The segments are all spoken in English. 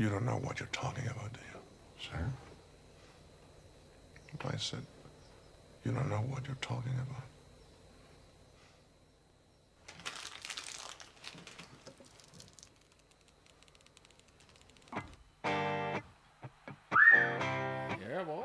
You don't know what you're talking about, do you? Sir? I said, you don't know what you're talking about. Yeah, boy.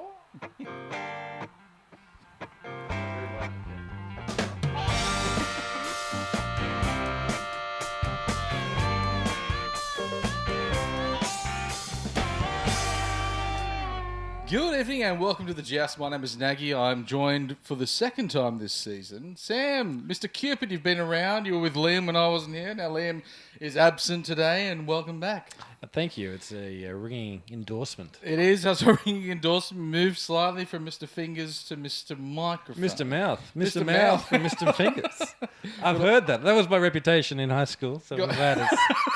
Good evening and welcome to the Joust. My name is Naggy. I'm joined for the second time this season. Sam, Mr. Cupid, you've been around. You were with Liam when I wasn't here. Now Liam is absent today and welcome back. Thank you. It's a ringing endorsement. It is. That's a ringing endorsement. Moved slightly from Mr. Fingers to Mr. Microphone. Mr. Mouth. Mr. Mr. Mouth. Mouth from Mr. Fingers. I've heard that. That was my reputation in high school, so I'm glad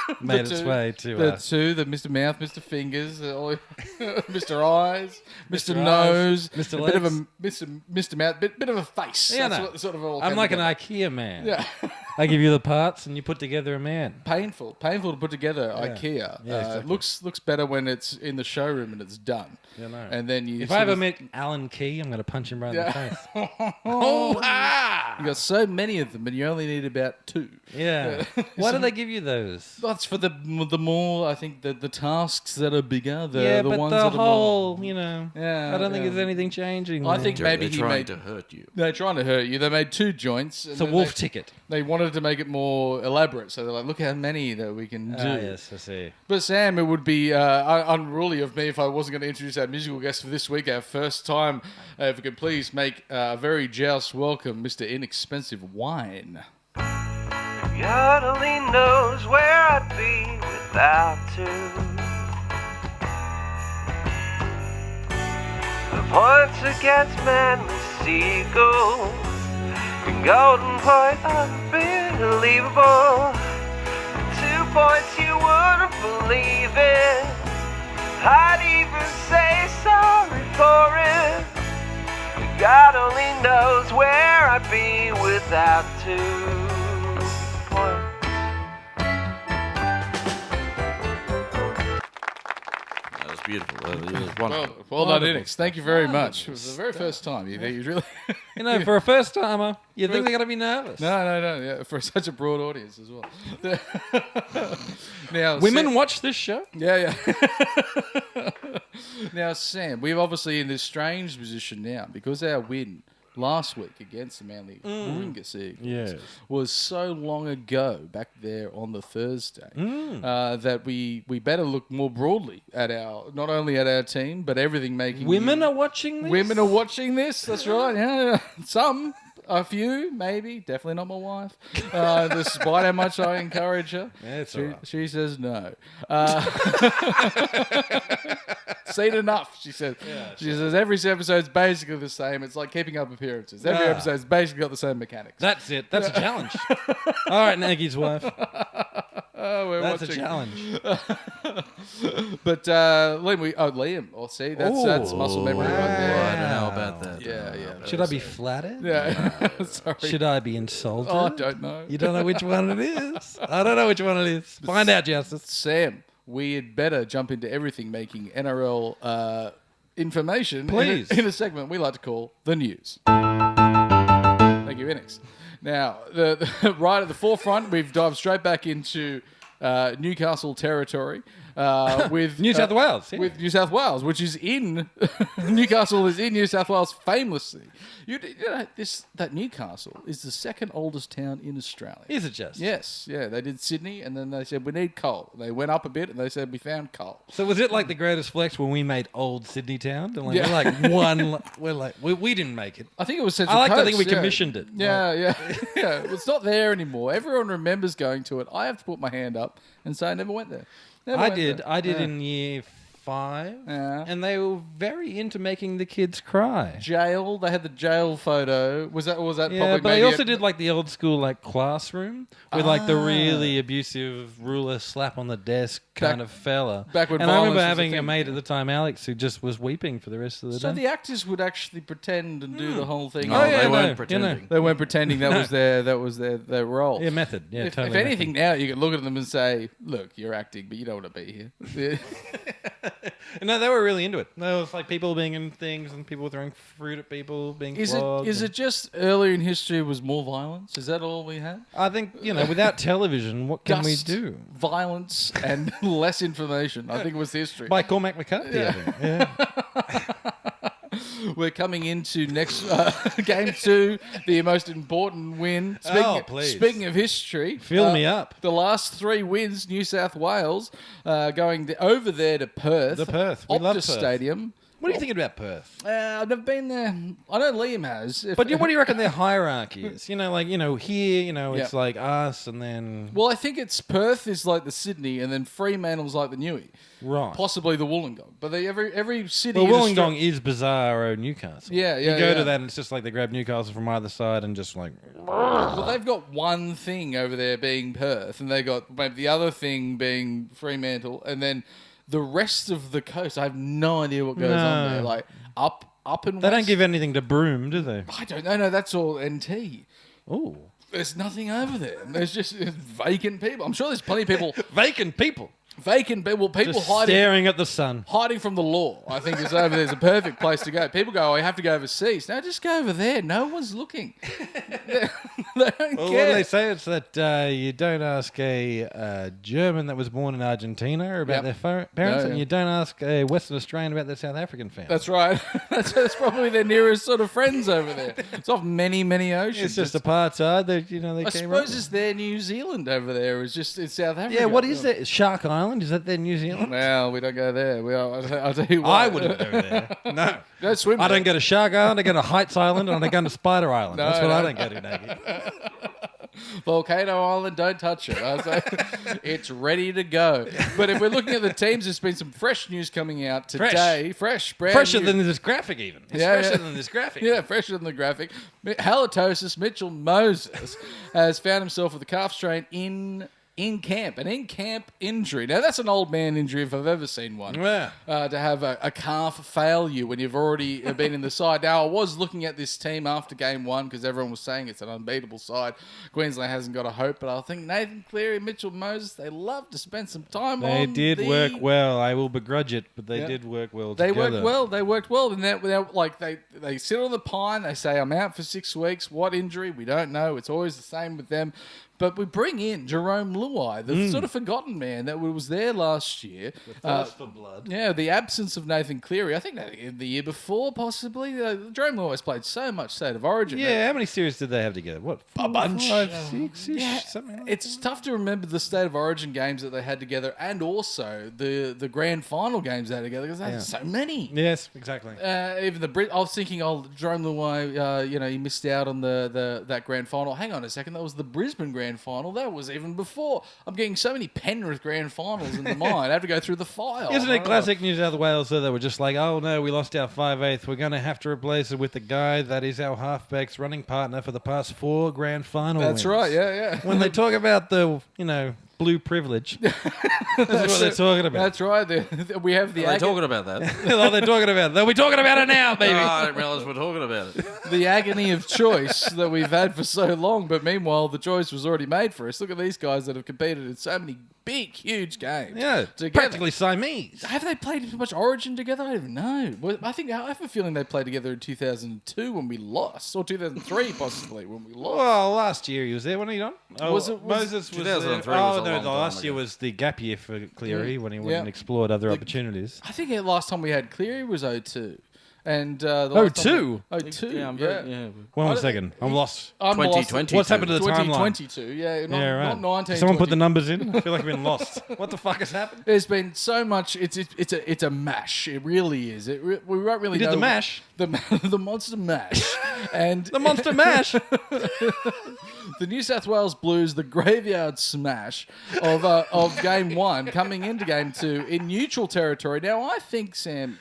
it's made its way to... the Mr. Mouth, Mr. Fingers, Mr. Eyes, Mr. Mr. Nose, Mr. a bit of a Legs. Mr. Mouth, bit of a face. Yeah, That's no. what sort of all I'm came like an together. IKEA man. Yeah. I give you the parts and you put together a man. Painful to put together. Yeah. IKEA. Yeah, exactly. Looks better when it's in the showroom and it's done. Yeah, no. And then you. If sort I ever of- meet Alan Key, I'm going to punch him right in the face. You got so many of them, and you only need about 2. Yeah. Why do they give you those? That's for the more I think the tasks that are bigger. Yeah, the but ones the that are more. whole, you know, Yeah, I don't think yeah. there's anything changing. I there. think maybe They're he trying made. to hurt you. They're trying to hurt you. They made 2 joints. And it's a then wolf ticket. They wanted to make it more elaborate, so they're like, "Look how many that we can do." Ah, yes, I see. But Sam, it would be unruly of me if I wasn't going to introduce our musical guest for this week, our first time. If we could please make a very joust welcome, Mr. Inexpensive Wine. God only knows where I'd be without you. The points against manly seagulls in Golden Point, unbelievable. 2 points you wouldn't believe it. I'd even say sorry for it. God only knows where I'd be without 2 points. That was beautiful. It was wonderful. Well done, Inex. Thank you very much. It was the very first time. You really. You know, for a first timer, you think they're going to be nervous. No. Yeah, for such a broad audience as well. Now, Women watch this show? Yeah. Now, Sam, we're obviously in this strange position now because our win last week against the Manly Warringah Eagles Yes. was so long ago, back there on the Thursday, that we better look more broadly at not only at our team, but everything making Women are watching this? Women are watching this. That's right. Yeah, some. A few, maybe. Definitely not my wife. Despite how much I encourage her. Yeah, it's all right. She says no. Seen enough, she says. She says every episode's basically the same. It's like keeping up appearances. Every episode's basically got the same mechanics. That's it. That's a challenge. All right, Nagy's wife. We're That's watching. a challenge. But Liam. Oh, see, that's muscle memory right there. I don't know about that. Yeah. Should I be flattered? Yeah. Sorry. Should I be insulted? Oh, I don't know. You don't know which one it is? I don't know which one it is. Find out, Justice. Sam, we had better jump into everything making NRL information Please. in a segment we like to call the news. Thank you, Inex. Now, right at the forefront, we've dived straight back into Newcastle territory with New South Wales. Yeah. with New South Wales, which is in Newcastle is in New South Wales famously. You know that Newcastle is the second oldest town in Australia. Is it just? Yes, yeah. They did Sydney, and then they said we need coal. They went up a bit, and they said we found coal. So was it like the greatest flex when we made old Sydney town? And Yeah. we're like we didn't make it. I think it was Central I like to Coast, think we yeah. commissioned it. Yeah. It's not there anymore. Everyone remembers going to it. I have to put my hand up and say I never went there. I did in year 5, Yeah. and they were very into making the kids cry. Jail. They had the jail photo. Was that Yeah, probably? but they maybe also did like the old school like classroom with like the really abusive ruler slap on the desk kind of fella. back when and I remember violence was a having a thing. mate at the time, Alex, who just was weeping for the rest of the So day. the actors would actually pretend and do the whole thing. No, they no, weren't pretending. They weren't pretending that was their role. Yeah, method. Yeah, If totally. anything, now you can look at them and say, "Look, you're acting, but you don't want to be here." Yeah. No, they were really into it. There was like people being in things and people throwing fruit at people, being flogged. Is it just earlier in history was more violence? Is that all we had? I think, without television, what can Just we do? violence and less information. I think was history. By Cormac McCarthy, I think. Yeah. We're coming into next game 2, the most important win. Please. Speaking of history, Fill me up. The last 3 wins, New South Wales going over there to Perth. The Perth. We love Optus Perth. Stadium. What do you think about Perth? I've never been there. I know Liam has. But what do you reckon their hierarchy is? Here, it's Yeah. like us and then... Well, I think it's Perth is like the Sydney, and then Fremantle's like the Newey. Right. Possibly the Wollongong. But every city... Well, in Wollongong is bizarro Newcastle. Yeah, You go yeah. to that and it's just like they grab Newcastle from either side and just like... Well, they've got one thing over there being Perth, and they got maybe the other thing being Fremantle, and then the rest of the coast, I have no idea what goes on there. Like up and They west. don't give anything to Broome, do they? I don't know. No, that's all NT. Oh. There's nothing over there. There's just vacant people. I'm sure there's plenty of people. Vacant people. Vacant people. People Just hiding. staring at the sun. Hiding from the law, I think, is over there. It's a perfect place to go. People go, "Oh, you have to go overseas." No, just go over there. No one's looking. They don't Well, what do care. they say? It's that you don't ask a German that was born in Argentina about Yep. their parents, No, and yeah. you don't ask a Western Australian about their South African family. That's right. That's probably their nearest sort of friends over there. It's off many, many oceans. It's just apartheid. They I came up suppose with. it's their New Zealand over there. It's just it's South Africa. Yeah, what is that? Shark Island? Is that their New Zealand? Well, we don't go there. I'll tell you what. I wouldn't go there. No. Don't swim. I there. don't go to Shark Island, I go to Heights Island, and I go to Spider Island. No, That's what no. I don't go to, Naggy. Volcano Island, don't touch it. I say it's ready to go. But if we're looking at the teams, there's been some fresh news coming out today. Fresh, brand Fresher new. than this graphic, even. It's Yeah, fresher yeah. than this graphic. Yeah, fresher than the graphic. Halitosis Mitchell Moses has found himself with a calf strain in camp, an in-camp injury. Now, that's an old man injury if I've ever seen one. Yeah. To have a calf fail you when you've already been in the side. Now, I was looking at this team after game 1 because everyone was saying it's an unbeatable side. Queensland hasn't got a hope, but I think Nathan Cleary, Mitchell Moses, they love to spend some time They on did the... work well. I will begrudge it, but they Yeah. did work well They together. worked well. And they sit on the pine. They say, I'm out for 6 weeks. What injury? We don't know. It's always the same with them. But we bring in Jerome Luai, the sort of forgotten man that was there last year. Thirst for blood. Yeah, the absence of Nathan Cleary. I think the year before, possibly. Jerome Luai's played so much State of Origin. Yeah, how many series did they have together? What? A bunch. 5, 6-ish? Yeah, Something like it's tough to remember the State of Origin games that they had together, and also the grand final games they had together because they had so many. that. Yes, exactly. Even the Brit, I was thinking, Jerome Luai, he missed out on that grand final. Hang on a second, that was the Brisbane grand final. That was even before. I'm getting so many Penrith grand finals in the mind. I have to go through the file. Isn't it classic New South Wales, though? They were just like, oh, no, we lost our 5/8. We're going to have to replace it with the guy that is our halfback's running partner for the past 4 grand final That's wins. right. Yeah. When they talk about the, blue privilege, that's what they're talking about. That's right. We have the Are they talking about that? Oh, they're talking about it. They'll be talking about it now, baby. Oh, I didn't realise we're talking about it. the agony of choice that we've had for so long, but meanwhile the choice was already made for us. Look at these guys that have competed in so many big, huge games. Yeah, together. practically Siamese. Have they played too much Origin together? I don't even know. Well, I have a feeling they played together in 2002 when we lost, or 2003 possibly when we lost. Well, last year he was there, wasn't he, Don? Was it- was- Moses was 2003 there. was a Oh, no, long the time last year ago. was the gap year for Cleary when he went Yeah. and explored other opportunities. I think the last time we had Cleary was 02. And the last time 02? 02. Yeah, I'm yeah. very, yeah. One second, I'm lost. I'm lost. 2020. What's happened to the timeline? 2022, yeah. Not, Yeah, right. not 19. Someone put the numbers in. I feel like I've been lost. What the fuck has happened? There's been so much. It's a mash. It really is. We won't really You did know the mash? the monster mash, and The monster mash. the New South Wales Blues, the graveyard smash of game 1 coming into game 2 in neutral territory. Now I think, Sam,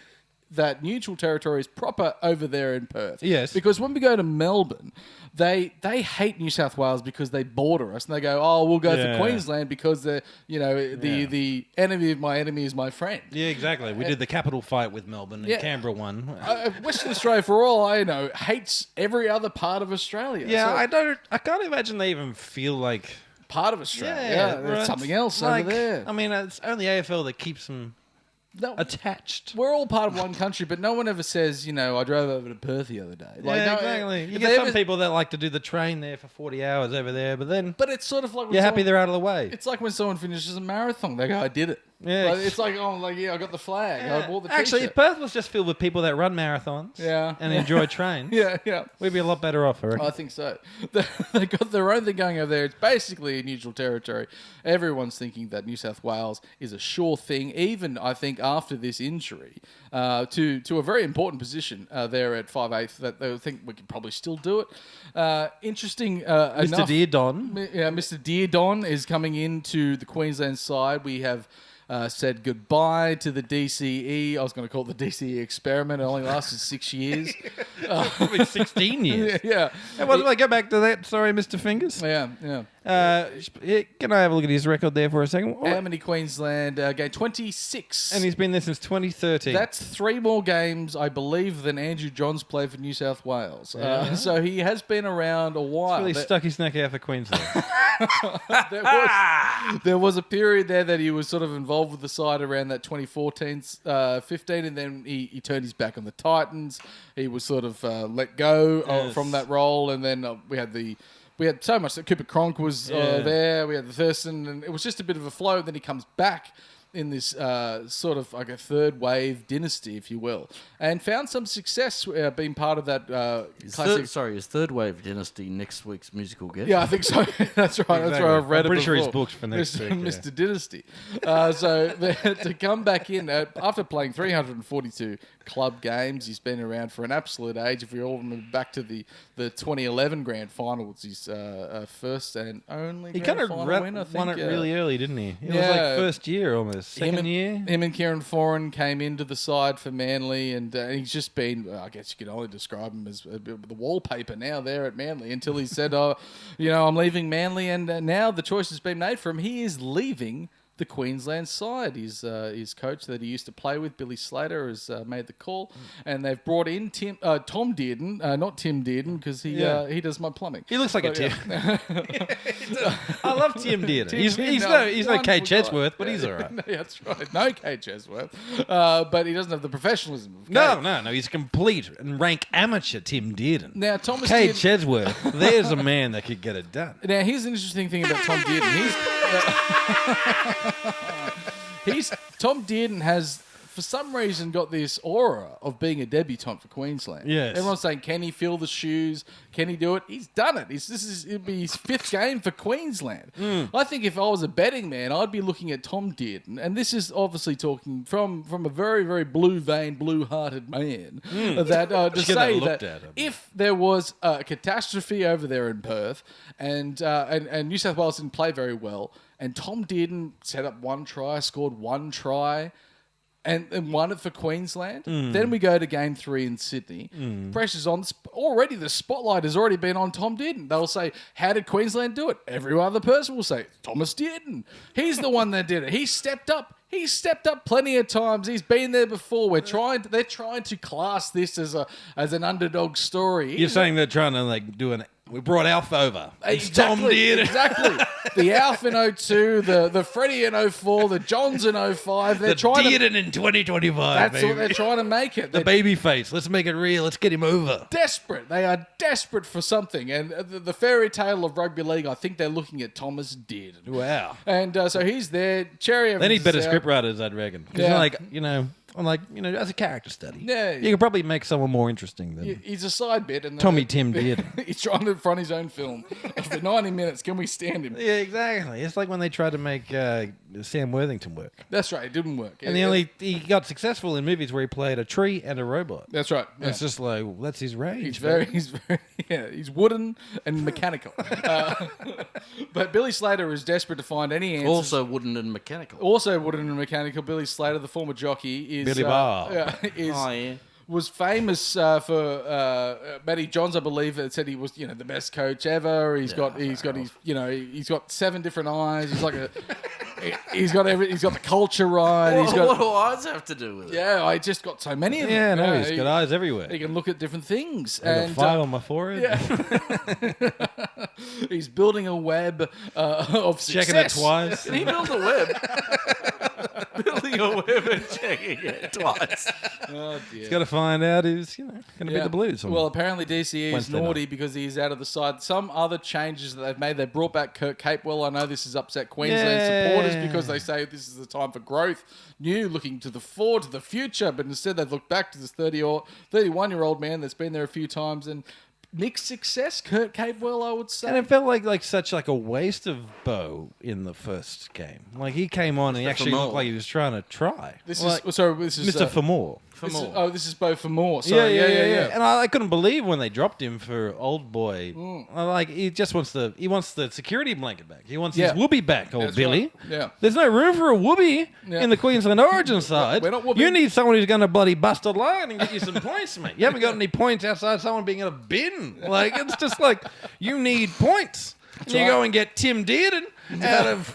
that neutral territory is proper over there in Perth. Yes. Because when we go to Melbourne, they hate New South Wales because they border us, and they go, "Oh, we'll go Yeah. for Queensland because the the enemy of my enemy is my friend." Yeah, exactly. We did the capital fight with Melbourne, and Yeah. Canberra won. Western Australia, for all I know, hates every other part of Australia. Yeah, So, I can't imagine they even feel like part of Australia. There's right. something else Like, over there. I mean, it's only AFL that keeps them No, attached. we're all part of one country, but no one ever says, I drove over to Perth the other day. Yeah, no, exactly. You if get they some ever- people that like to do the train there for 40 hours over there, but then But it's sort of like when you're happy someone- they're out of the way. It's like when someone finishes a marathon. They go, "I did it." Yeah. It's like, I got the flag. I bought the t-shirt. Actually, if Perth was just filled with people that run marathons Yeah. and enjoy trains, yeah. we'd be a lot better off, I reckon. I think so. They got their own thing going over there. It's basically a neutral territory. Everyone's thinking that New South Wales is a sure thing, even, I think, after this injury, to a very important position there at 5/8, that they think we can probably still do it. Interesting Mr. enough. Deardon. Yeah, Mr. Deardon is coming into the Queensland side. We have said goodbye to the DCE. I was going to call it the DCE experiment. It only lasted 6 years. Probably 16 years. yeah. Hey, well, go back to that. Sorry, Mr. Fingers. Yeah. Can I have a look at his record there for a second? How many Queensland game? 26. And he's been there since 2013. That's 3 more games, I believe, than Andrew Johns played for New South Wales. So he has been around a while. really stuck his neck out for Queensland. There was a period there that he was sort of involved with the side around that 2014-15, and then he turned his back on the Titans. He was sort of let go from that role, and then we had so much that Cooper Cronk was there. We had the Thurston, and it was just a bit of a flow. Then he comes back in this sort of like a third wave dynasty, if you will, and found some success being part of that classic. His third wave dynasty next week's musical guest. Yeah, I think so. That's right. That's right. I've read I'm it pretty sure he's before. booked for next week, Mr. Dynasty. To come back in after playing 342 club games, he's been around for an absolute age. If we all remember back to the 2011 grand final, was his first and only He grand kind of final win. I think won it really early, didn't he? It was Yeah. like first year almost. Second year? Him and Kieran Foran came into the side for Manly, and he's just been, I guess you could only describe him as the wallpaper now there at Manly until he said, I'm leaving Manly, and now the choice has been made for him. He is leaving the Queensland side. His coach that he used to play with, Billy Slater, has made the call, and they've brought in Tom Dearden, not Tim Dearden, because he does my plumbing. He looks like a Tim. I love Tim Dearden. Tim He's Dearden, no Kate wonderful Chesworth, guy. but he's all right. That's right. No Kate Chesworth. But he doesn't have the professionalism of Kate. No. He's complete and rank amateur Tim Dearden. Now, Thomas Kate Dearden... Chesworth, there's a man that could get it done. Now, here's an interesting thing about Tom Dearden. Tom Dearden has, for some reason, got this aura of being a debutant for Queensland. Yes. Everyone's saying, can he fill the shoes? Can he do it? He's done it. It'll be his 5th game for Queensland. I think if I was a betting man, I'd be looking at Tom Dearden, and this is obviously talking from a very, very blue-veined, blue-hearted man, that to get say that looked that at. if there was a catastrophe over there in Perth, and New South Wales didn't play very well, and Tom Dearden set up 1 try, scored 1 try, and won it for Queensland. Then we go to Game 3 in Sydney. Pressure's on. Already the spotlight has already been on Tom Dearden. They'll say, how did Queensland do it? Every other person will say, Thomas Dearden. He's the one that did it. He stepped up. He's stepped up plenty of times. He's been there before. They're trying to class this as an underdog story. You're saying they're trying to we brought Alf over. It's Tom Dearden. Exactly. The Alf in 02, the Freddie in 04, the Johns in 05. They're The trying Dearden in 2025, That's baby. what they're trying to make it. The They're baby face. Let's make it real. Let's get him over. desperate. They are desperate for something. And the fairy tale of rugby league, I think they're looking at Thomas Dearden. Wow. And so he's there. Cherry They need better Evans is script out. writers, I'd reckon. Because as a character study. Yeah. You could probably make someone more interesting than He's a side bit. And Tommy Tim Dearden. He's trying to front his own film. For 90 minutes, can we stand him? Yeah, exactly. It's like when they tried to make Sam Worthington work. That's right. It didn't work. And he got successful in movies where he played a tree and a robot. That's right. Yeah. It's just like, well, that's his range. He's wooden and mechanical. But Billy Slater is desperate to find any answers. Also wooden and mechanical. Also wooden and mechanical. Billy Slater, the former jockey, is Billy Bob. is Oh, yeah. was famous for Matty Johns, I believe, that said he was the best coach ever. He's got his he's got 7 different eyes. He's like a he's got the culture right. He's got What do eyes have to do with it? yeah. I just got so many of them. Yeah, no, he's he, got eyes everywhere. He can look at different things. I got a And file on my forehead. he's building a web of success. Checking it twice. Can he build a web? Building a web and checking it twice. Oh, dear. He's got to find out who's going to beat the Blues. Well, apparently DCE is Wednesday naughty because he's out of the side. Some other changes that they've made, they brought back Kurt Capewell. I know this has upset Queensland supporters because they say this is the time for growth, new, looking to the forward, to the future. But instead, they've looked back to this 31-year-old man that's been there a few times and mixed success. Kurt Capewell, I would say. And it felt like such a waste of Bo in the first game. Like he came on and he actually looked like he was trying to try. This is Mr. Famore. This is Bo for more. Sorry, yeah. And I couldn't believe when they dropped him for old boy. Like he just wants the security blanket back. He wants his whoopee back, old That's Billy. right. Yeah. There's no room for a whoopee in the Queensland Origin side. We're not whooping. You need someone who's going to bloody bust a line and get you some points, mate. You haven't got any points outside someone being in a bin. Like it's just like you need points. And you go and get Tim Dearden out of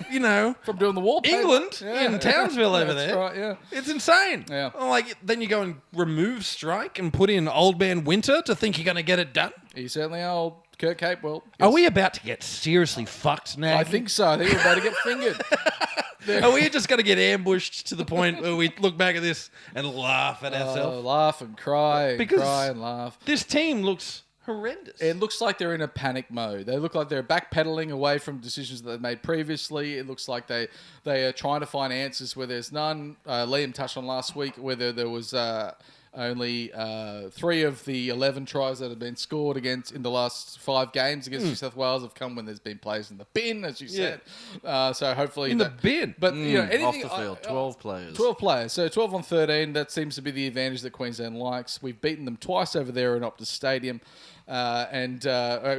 from doing the wallpaper. England in Townsville over That's there. right, yeah. It's insane. Yeah. Like then you go and remove Strike and put in Old Man Winter to think you're going to get it done. He's certainly old. Kurt Capewell. Are we about to get seriously fucked now? I think so. I think we're about to get fingered. Are we just going to get ambushed to the point where we look back at this and laugh at ourselves? Laugh and cry and Because cry and laugh. This team looks horrendous. It looks like they're in a panic mode. They look like they're backpedaling away from decisions that they've made previously. It looks like they are trying to find answers where there's none. Liam touched on last week whether there was only 3 of the 11 tries that have been scored against in the last 5 games against New South Wales have come when there's been players in the bin, as you said. So hopefully in the bin. But anything Off the field, 12 players. 12 players. So 12 on 13. That seems to be the advantage that Queensland likes. We've beaten them twice over there in Optus Stadium. And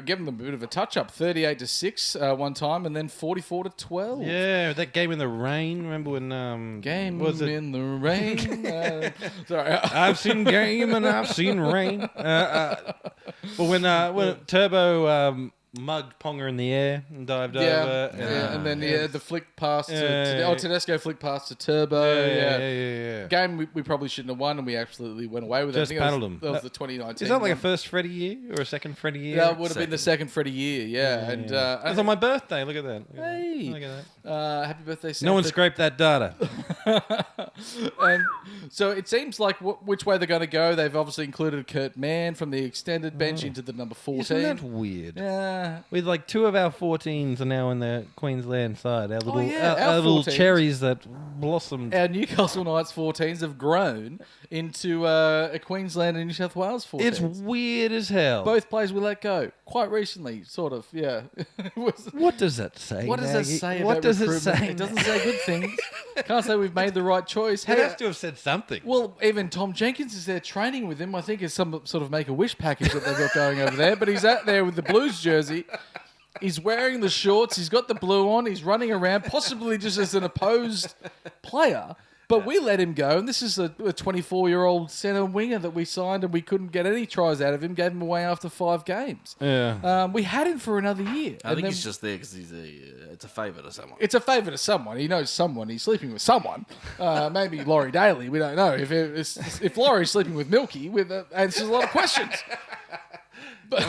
given them a bit of a touch-up, 38-6 one time, and then 44-12. Yeah, that game in the rain. Remember when Game was it? in the rain. Sorry, I've seen game and I've seen rain. But when Turbo mugged Ponga in the air and dived over, and then the flick pass to Tedesco flick pass to Turbo. Yeah. Game we probably shouldn't have won, and we absolutely went away with it. Just I think paddled them. That was the 2019. Is that like a one. first Freddie year or a second Freddie year? That would have been the second Freddie year, It was on my birthday. Look at that. Hey. Look at that. Happy birthday, Sam. No one scraped that data. And so it seems like which way they're going to go. They've obviously included Kurt Mann from the extended bench into the number 14. Isn't that weird? Yeah. With like 2 of our 14s are now in the Queensland side. Our little, our our little 14s. cherries that blossomed. Our Newcastle Knights 14s have grown into a Queensland and New South Wales 14s. It's weird as hell. Both players we let go quite recently, sort of. Yeah. What does that say? What does that Naggy? say? What about does it recruitment? say? It doesn't say good things. Can't say we've made the right choice. It has to have said something. Well, even Tom Jenkins is there training with him. I think it's some sort of Make-A-Wish package that they've got going over there. But he's out there with the Blues jersey. He's wearing the shorts. He's got the blue on. He's running around, possibly just as an opposed player. But we let him go. And this is a 24-year-old centre winger that we signed, and we couldn't get any tries out of him. Gave him away after 5 games. Yeah. We had him for another year. I think he's just there because it's a favour to someone. It's a favour to someone. He knows someone. He's sleeping with someone. Maybe Laurie Daly. We don't know. If Laurie's sleeping with Milky, answers a lot of questions. But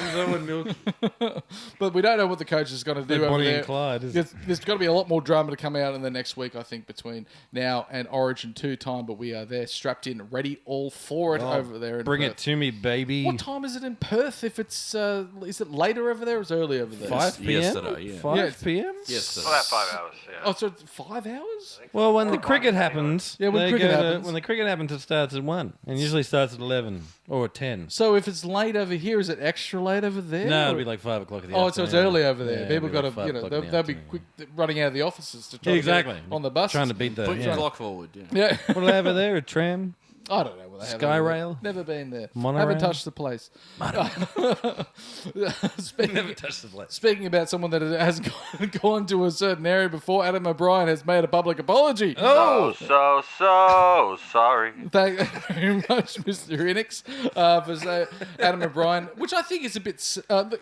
we don't know what the coach is going to do over Bonnie there. and Clyde, isn't it? There's got to be a lot more drama to come out in the next week, I think, between now and Origin 2 time. But we are there, strapped in, ready, all for it over there in Bring Perth. it to me, baby. What time is it in Perth? If it's is it later over there or is it early over there? 5 p.m. Yesterday, yeah. 5 Yeah, p.m. Yesterday. About 5 hours, yeah. Oh, so it's 5 hours? Well, when the cricket happens, Yeah, when they cricket go to- happens. when the cricket happens, it starts at 1 and usually starts at 11 or 10. So if it's late over here, is it extra late over there? No, Or- it'll be like 5 o'clock in the Oh, afternoon. so it's early over there. Yeah, People it'll got be like to, 5 o'clock in the they'll be afternoon. quick running out of the offices to try Exactly. to get on the buses. Trying to beat the... Put your Yeah. clock forward, yeah. Yeah. What do they have over there? A tram? I don't know. Where they have Skyrail? Never been there. Monorail? Haven't touched the place. Never touched the place. Speaking about someone that has gone to a certain area before, Adam O'Brien has made a public apology. So sorry. Thank you very much, Mr. Inix, for Adam O'Brien, which I think is a bit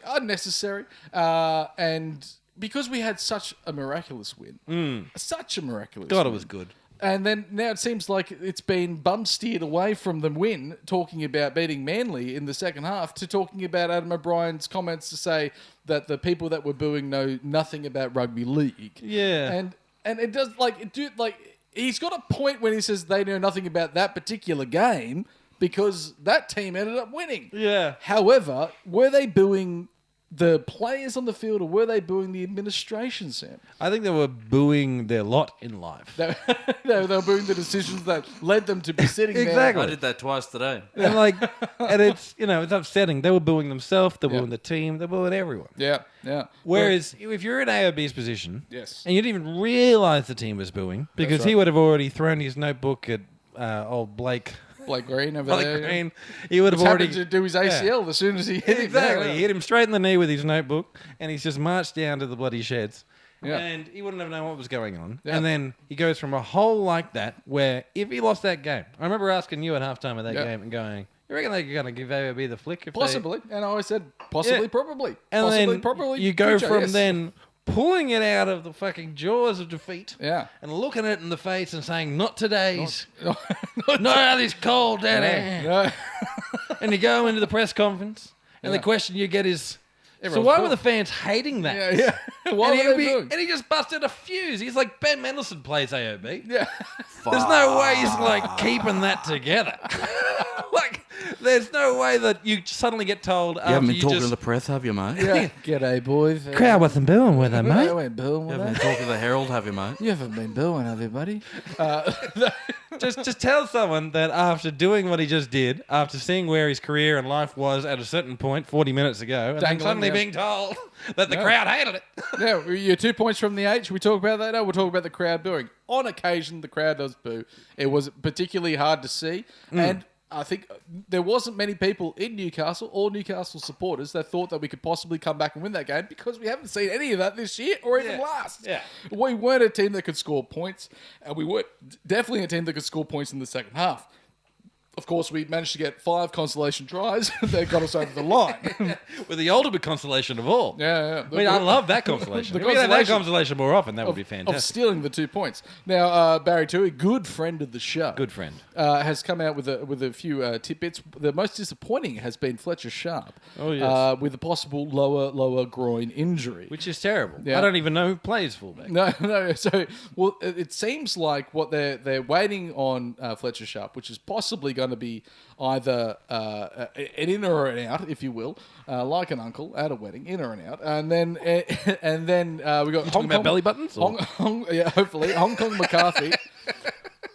unnecessary. And because we had such a miraculous win. Such a miraculous God, win. it was good. And then now it seems like it's been bum steered away from the win, talking about beating Manly in the second half, to talking about Adam O'Brien's comments to say that the people that were booing know nothing about rugby league. Yeah. And it does he's got a point when he says they know nothing about that particular game because that team ended up winning. Yeah. However, were they booing the players on the field or were they booing the administration, Sam? I think they were booing their lot in life. They were booing the decisions that led them to be sitting Exactly. I did that twice today. And and it's it's upsetting. They were booing themselves, they were booing the team, they were booing everyone. there. Yeah. Whereas if you're in AOB's position, Yes. and you didn't even realise the team was booing because he would have already thrown his notebook at old Blake Green over there. Green. He would have It's already happened to do his ACL as soon as he hit exactly. it. He hit him straight in the knee with his notebook, and he's just marched down to the bloody sheds. Yeah. And he wouldn't have known what was going on. Yeah. And then he goes from a hole like that, where if he lost that game, I remember asking you at halftime of that game and going, "You reckon they're going to give AOB the flick?" If Possibly. And I always said possibly, probably. And possibly, then probably. you go future, from yes. then pulling it out of the fucking jaws of defeat Yeah. and looking it in the face and saying, "Not today's, not this cold, Daddy." No. And you go into the press conference, and the question you get is, Everyone's "So why cool. were the fans hating that?" Yeah. What And, were he'll they be- doing? and he just busted a fuse. He's like, Ben Mendelsohn plays AOB. Yeah. There's no way he's keeping that together. There's no way that you suddenly get told. You haven't been you talking just, to the press, have you, mate? Yeah. G'day, boys. crowd wasn't booing with him, You mate. haven't been booing You with haven't been us? talking to the Herald, have you, mate? You haven't been booing, have you, buddy? Just tell someone that after doing what he just did, after seeing where his career and life was at a certain point 40 minutes ago, and then Dangling suddenly down. being told that the crowd hated it. Yeah, you're 2 points from the 8. Should we talk about that? No, we'll talk about the crowd booing. On occasion, the crowd does boo. It was particularly hard to see. And I think there wasn't many people in Newcastle, all Newcastle supporters, that thought that we could possibly come back and win that game because we haven't seen any of that this year or even last. Yeah. We weren't a team that could score points, and we were definitely a team that could score points in the second half. Of course, we managed to get 5 consolation tries that got us over the line. With the ultimate consolation of all. Yeah. I mean, I love that consolation. The If we had that consolation consolation more often, that would be of fantastic. stealing the 2 points. Now, Barry Toohey, good friend of the show, Good friend. has come out with a few tidbits. The most disappointing has been Fletcher Sharp, Oh, yes. with a possible lower groin injury. Which is terrible. Yeah. I don't even know who plays fullback. No. So, well, it seems like what they're waiting on Fletcher Sharp, which is possibly going to be either an in or an out, if you will, like an uncle at a wedding, in or an out, and then we got Talking about belly buttons? or- hopefully Hong Kong McCarthy.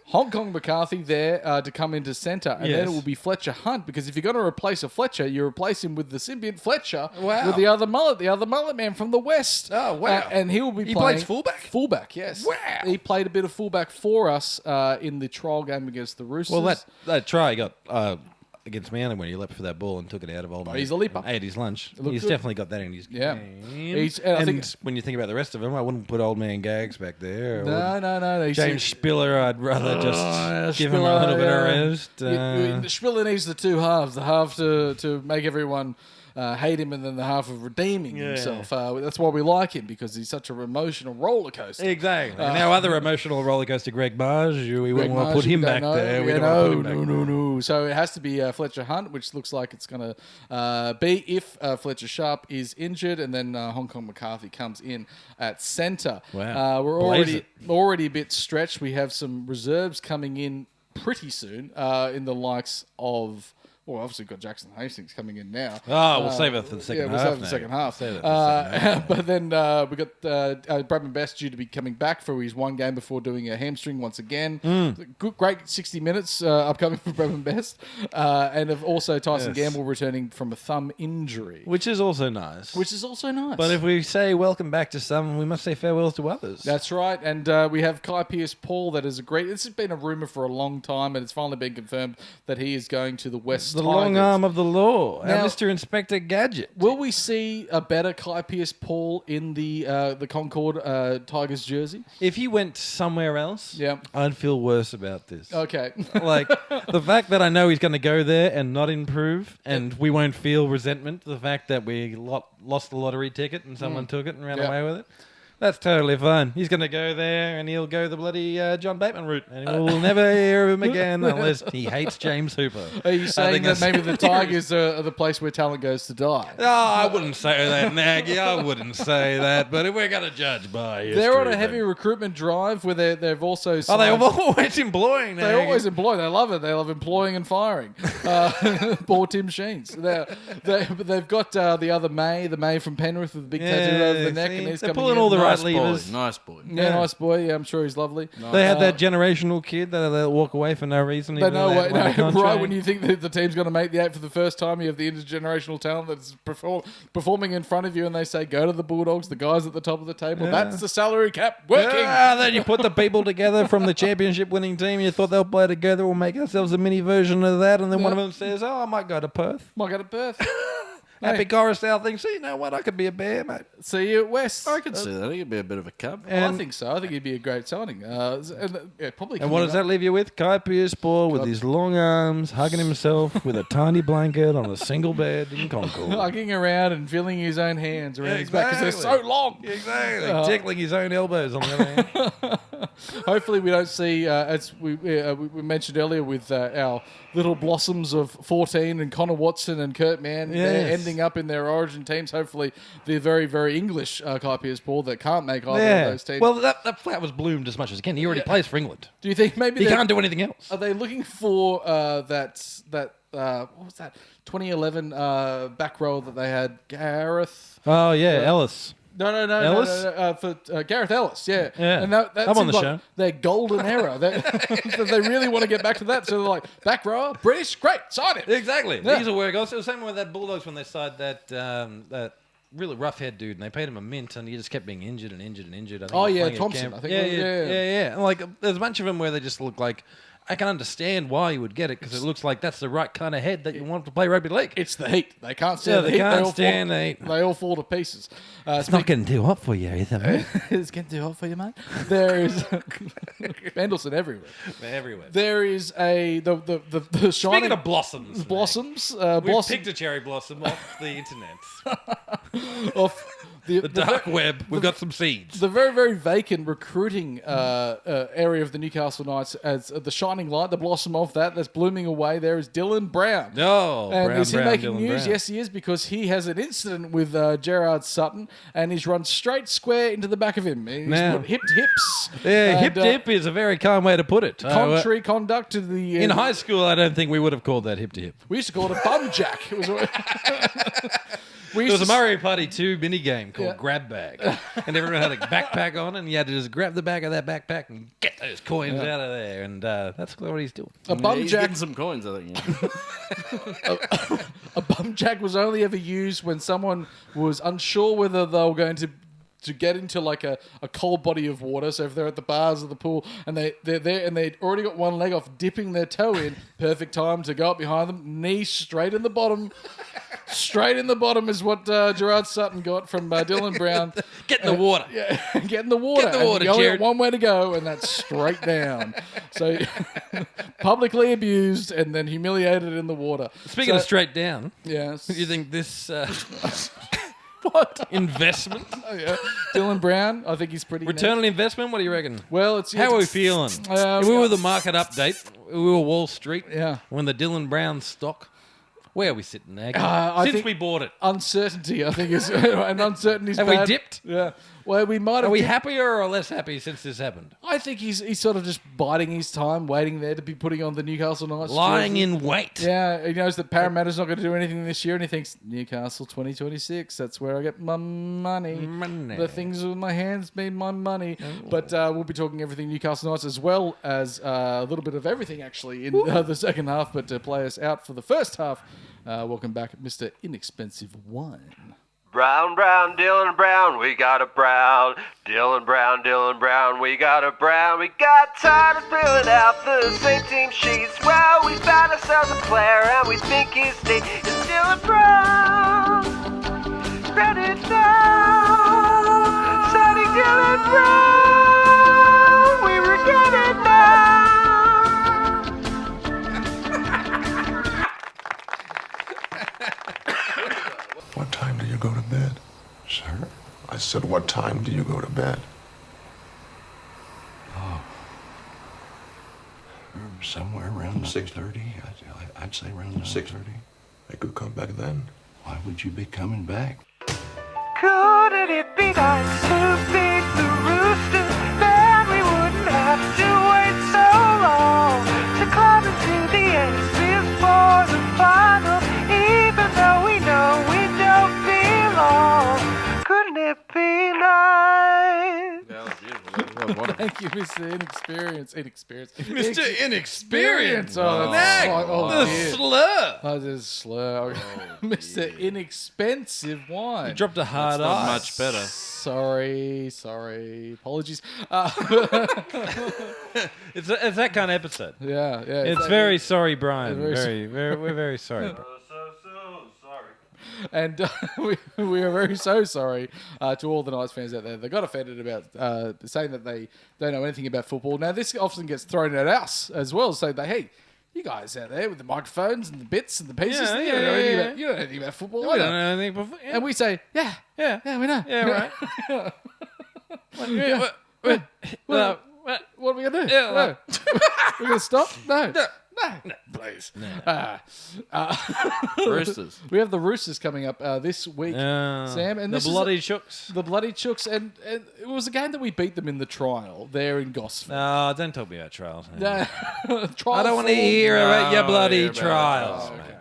Hong Kong McCarthy there to come into centre, and then Yes. it will be Fletcher Hunt, because if you're going to replace a Fletcher, you replace him with the symbiont Fletcher Wow. with the other mullet man from the West. Oh, wow. And he will be He playing plays fullback? Fullback, yes. Wow. He played a bit of fullback for us in the trial game against the Roosters. Well, that try he got against Manly when he leapt for that ball and took it out of old Oh, man. he's a leaper. Ate his lunch. looked He's good. definitely got that in his Yeah. game. And I And think- when you think about the rest of them, I wouldn't put old man Gags back there. No. He's- James Spiller, I'd rather just give him Spiller, a little bit of yeah. rest. Spiller needs the two halves. The half to make everyone hate him, and then the half of redeeming himself. That's why we like him, because he's such an emotional roller coaster. Exactly. And our other emotional roller coaster, Greg Marge, we wouldn't want to put him back there. We don't want to put him back there. No. So it has to be Fletcher Hunt, which looks like it's going to be if Fletcher Sharp is injured, and then Hong Kong McCarthy comes in at centre. Wow. We're Blaze already a bit stretched. We have some reserves coming in pretty soon in the likes of Well, obviously, we've got Jackson Hastings coming in now. Oh, we'll save it for the second half. We'll save it for the second half. Save it for the second half. But then we got Bradman Best due to be coming back for his one game before doing a hamstring once again. Good, great 60 minutes upcoming for Bradman Best. And also Tyson Gamble returning from a thumb injury. Which is also nice. But if we say welcome back to some, we must say farewell to others. That's right. And we have Kai Pearce-Paul. That is a great... This has been a rumour for a long time, and it's finally been confirmed that he is going to the West the Tigers. long arm of the law. Now- Our Mr. Inspector Gadget. Will we see a better Kai Pearce-Paul in the Concord Tigers jersey? If he went somewhere else, Yeah. I'd feel worse about this. Okay. Like, the fact that I know he's going to go there and not improve, and we won't feel resentment, the fact that we lost the lottery ticket and someone took it and ran Yeah. away with it, that's totally fine. He's going to go there and he'll go the bloody John Bateman route, and we'll never hear of him again unless he hates James Hooper. Are you saying that that's- maybe the Tigers are the place where talent goes to die? Oh, I wouldn't say that, Naggy. I wouldn't say that. But if we're going to judge by history, They're on a then- heavy recruitment drive where they've also... Oh, they're signed- always employing. They Naggy. always employ. They love it. They love employing and firing. Poor Tim Sheens. They've got the other May, the May from Penrith with the big tattoo over the neck, see, and he's they're coming pulling in. all the right Nice boy. levers. Nice boy. Yeah, nice boy. Yeah, I'm sure he's lovely. They had that generational kid that they'll walk away for no reason. They even know though what, won a right contract. when you think that the team's going to make the 8 for the first time, you have the intergenerational talent that's performing in front of you, and they say, go to the Bulldogs, the guys at the top of the table. Yeah. That's the salary cap working. Then you put the people together from the championship winning team. You thought they'll play together. We'll make ourselves a mini version of that. And then one of them says, "Oh, I might go to Perth." Might go to Perth. Happy Coruscant thinks, "You know what? I could be a bear, mate." See you at West. I could see that. He could be a bit of a cub. I think so. I think he'd be a great signing. Probably. And what does that leave you with? Kai Pearce-Paul with his long arms, hugging himself with a tiny blanket on a single bed in Concord. Hugging around and feeling his own hands around his back because they're so long. Exactly. Tickling his own elbows on the other hand. Hopefully, we don't see, as we mentioned earlier, with our little blossoms of 14 and Connor Watson and Kurt Mann, they're Yes. ending up in their origin teams. Hopefully, the very, very English Kai Pearce-Paul that can't make either of those teams. Well, that flower's bloomed as much as it can. He already plays for England. do you think maybe He they're- can't do anything else. Are they looking for that what was that 2011 back row that they had Gareth? Oh, yeah, Ellis. No, Ellis? for Gareth Ellis, yeah. Yeah. And that I'm on seems the like show. their golden era. They really want to get back to that. So they're like, back rower, British, great, sign it. Exactly. Yeah. These will work. Also, the same with that Bulldogs when they signed that really rough head dude, and they paid him a mint, and he just kept being injured and injured and injured. I think Oh, he was yeah, playing at Thompson, camp. I think Yeah, it was, yeah. And like, there's a bunch of them where they just look like. I can understand why you would get it because it looks like that's the right kind of head that you want to play rugby league. It's the heat. They can't stand Yeah, the they heat. can't all stand fall, the heat. They all fall to pieces. It's not getting too hot for you, is it? It's getting too hot for you, mate. There is Mendelssohn everywhere. Everywhere. There is the shining Speaking of blossoms, blossoms. we Blossom picked a cherry blossom off the internet. of The dark web. We've got some seeds. the very, very vacant recruiting area of the Newcastle Knights as the shining light, the blossom of that's blooming away. There is Dylan Brown. Oh, And Brown, is he Brown, making Dylan news? Brown. Yes, he is, because he has an incident with Gerard Sutton, and he's run straight square into the back of him. He's Now- put hip to hips. Yeah, and, hip is a very kind way to put it. Contrary conduct to the... In high school, I don't think we would have called that hip to hip. we used to call it a bum jack. It was... we There used was a to- Mario Party 2 mini game called Yeah. Grab Bag. And everyone had a backpack on, and you had to just grab the back of that backpack and get those coins out of there. And that's what he's doing. A bum He's jack getting some coins, I think. Yeah. A bum jack was only ever used when someone was unsure whether they were going to get into like a cold body of water. So if they're at the bars of the pool and they're there and they'd already got one leg off, dipping their toe in, perfect time to go up behind them, knee straight in the bottom. Straight in the bottom is what Gerard Sutton got from Dylan Brown. Get in the water. Yeah, get in the water. Get in the water, And you only Jared. got one way to go, and that's straight down. So publicly abused and then humiliated in the water. Speaking of straight down, yes. do you think this What? investment, Oh, yeah. Dylan Brown, I think he's pretty. return on investment, what do you reckon? Well, it's How are we feeling? If we were the market update, we were Wall Street, Yeah. when the Dylan Brown stock, where are we sitting, Naggy? I Since think- we bought it. uncertainty. I think is and uncertainty's Have we bad. dipped? Yeah. Well, we might have. Are we happier or less happy since this happened? I think he's sort of just biding his time, waiting there to be putting on the Newcastle Knights. Lying jersey. in wait. Yeah, he knows that Parramatta's not going to do anything this year, and he thinks Newcastle 2026. That's where I get my money. The things with my hands mean my money. But we'll be talking everything Newcastle Knights as well as a little bit of everything actually in the second half. But to play us out for the first half, welcome back, Mr. Inexpensive Wine. Brown, brown, Dylan Brown, we got a brown. Dylan Brown, we got a brown. We got tired of filling out the same team sheets. Well, we found ourselves a player and we think his name is Dylan Brown. Spread it down, signing Dylan Brown. We regret it now. What time do you go to bed? Sir? I said, what time do you go to bed? Somewhere around 6:30. I'd say around 6:30. I could come back then. Why would you be coming back? Couldn't it be nice to beat the Roosters? Then we wouldn't have to wait so long to climb into the aces for the final, even though we know we don't belong. Couldn't it be nice? That was beautiful. Thank you, Mr. Inexperience. Mr. Inexperience. Oh, Nag, the dear. slur. Oh, this is slur. Mr. Inexpensive Wine. You dropped a hard Not eye. much better. Sorry. Apologies. It's that kind of episode. Yeah. It's very sorry, Brian. Very We're very sorry. Bro. And we are very sorry to all the Knights fans out there. They got offended about saying that they don't know anything about football. Now, this often gets thrown at us as well, saying that, hey, you guys out there with the microphones and the bits and the pieces, Yeah, you don't know anything about football. We either. don't know anything before. And we say, yeah, we know. Yeah, right. What are we going to do? Yeah, No. We're going to stop? No, please. Roosters. We have the Roosters coming up this week, Sam. And the this bloody is chooks. the bloody Chooks. And it was a game that we beat them in the trial there in Gosford. No, don't talk about trials. Trial I don't want to form. hear about your No, bloody hear about trials, Oh, mate. okay.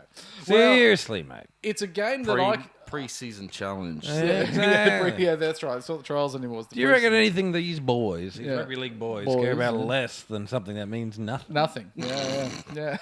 Well, Seriously, mate. it's a game that Pre-season challenge. Exactly. yeah, that's right. It's not the trials anymore. It's the Do you reckon Roosters. anything these boys, these Yeah. rugby league boys, Boys, care about yeah. less than something that means nothing? Nothing. Yeah.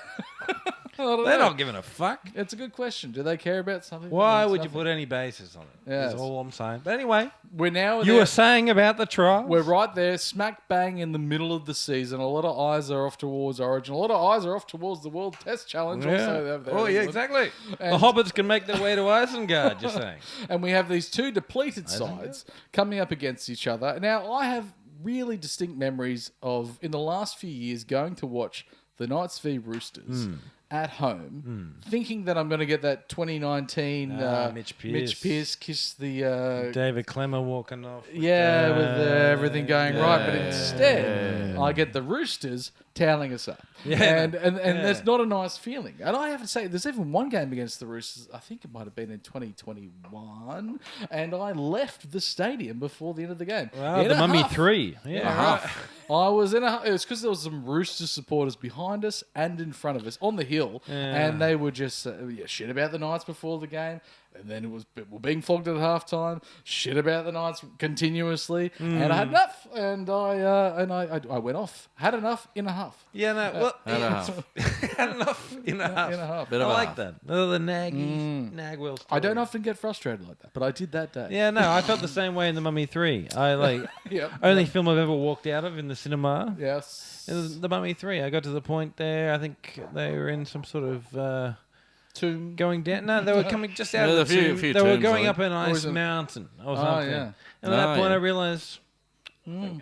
I don't They're know. not giving a fuck. It's a good question. Do they care about something? Why that would means you nothing? put any basis on it? Yes. That's all I'm saying. But anyway, We're now. you there. were saying about the trials. We're right there, smack bang in the middle of the season. A lot of eyes are off towards Origin. A lot of eyes are off towards the World Test Challenge. Yeah. Also, over there Oh, in yeah, England. exactly. And- The Hobbits can make their way to Isengard, you're saying. And we have these two depleted sides coming up against each other. Now, I have really distinct memories of, in the last few years, going to watch the Knights V Roosters at home, thinking that I'm going to get that 2019 Mitch Pearce. kiss the... David Clemmer walking off. with everything going right. But instead, I get the Roosters toweling us up. Yeah. And that's not a nice feeling. And I have to say, there's even one game against the Roosters, I think it might have been in 2021, and I left the stadium before the end of the game. Wow, In the a Mummy huff. 3. Yeah, right. I was in a... It was because there was some Roosters supporters behind us and in front of us on the hill, and they were just shit about the Knights before the game. And then we're being flogged at halftime. Shit about the Knights continuously, and I had enough. And I went off. Had enough in a huff. Yeah, no, well, And a half. had enough in a half. In a half. Bit I of a like half. that. The Naggy, Nagwell story. I don't often get frustrated like that, but I did that day. Yeah, no, I felt the same way in The Mummy 3. I Yep. only film I've ever walked out of in the cinema. Yes. It was The Mummy 3. I got to the point there, I think they were in some sort of Tomb. going down. No, they were coming just out Yeah, of a the few- tomb. few They were tombs, going I up think. an Or ice is it- mountain or Oh, something. yeah. And at that Oh, point yeah. I realised